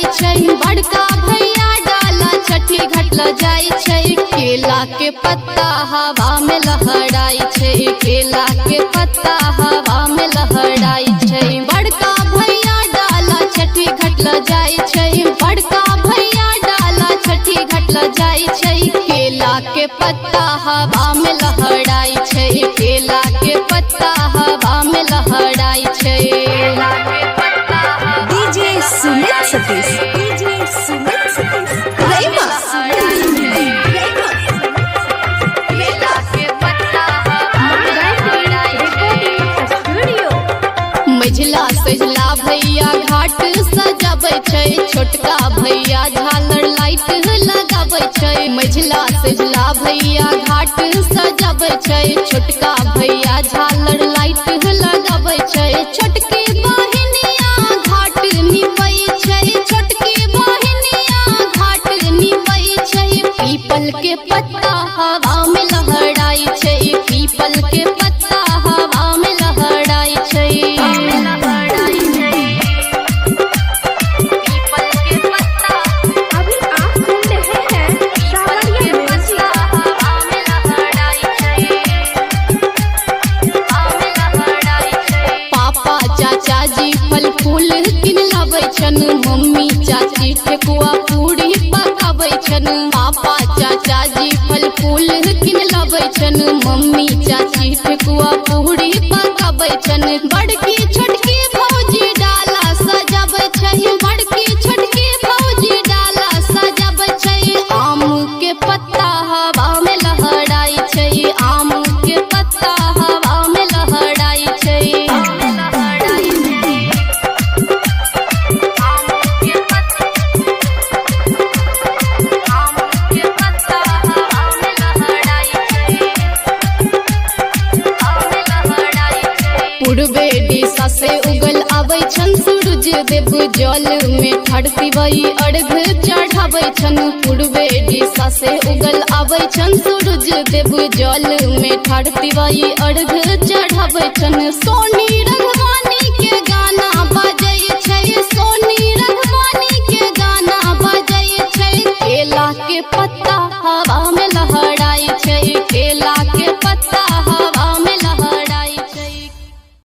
लहराई छै, बड़का भैया डाला छठी घाट ल जाय छै। केला के पत्ता हवा में लहराई छै, केला के पत्ता हवा में लहराई छै। बड़का भैया डाला छठी घाट ल जाय छै, बड़का भैया डाला छठी घाट ल जाय छै। केला के पत्ता हवा में लहराई छै, केला के पत्ता हवा में लहराई छै। डीजे सुमित सतीश, डीजे सुमित सतीश रैमा केला के पत्ता हवा में लहराई छै। मझला सजला भैया घाट सजाबै छै, छोटका भैया झालर लाइट लगाबै छै। मझला सजला भैया घाट सजाबै छै, छोटका भैया झालर लाइट लगाबै छै। छोटकी बहिनिया घाट निपै छै, छोटकी बहिनिया घाट निपै छै। पीपल के पत्ता हवा में लहराई छै, पीपल के पत्ता हवा में लहराई छै। पीपल के पत्ता अभी आप सुन रहे हैं के पत्ता हवा में लहराई छै, हवा में लहराई छै। पापा चाचा जी फल फूल किन लाबै छन, मम्मी चाची ठेकुआ पूरी पकाबै छन। पापा चाचा जी फल फूल किन लाबै छन, मम्मी चाची ठेकुआ पूरी पकाबै छन। बड़की छोटकी भौजी डाला सजाबै छै, बड़की छोटकी भौजी डाला सजाबै छै। आम के पत्ता हवा में लहराई छै, आम के पत्ता हवा में लहराई छै। पूर्वे दिशा से उगल आबै छन सूरज देव, जल में ठाढ़ पिबई अर्घ चढ़ाबै छन। पूर्वे दिशा से उगल आबै छन सूरज देव, जल में ठाढ़ पिबई अर्घ चढ़ाबै छन। सोनी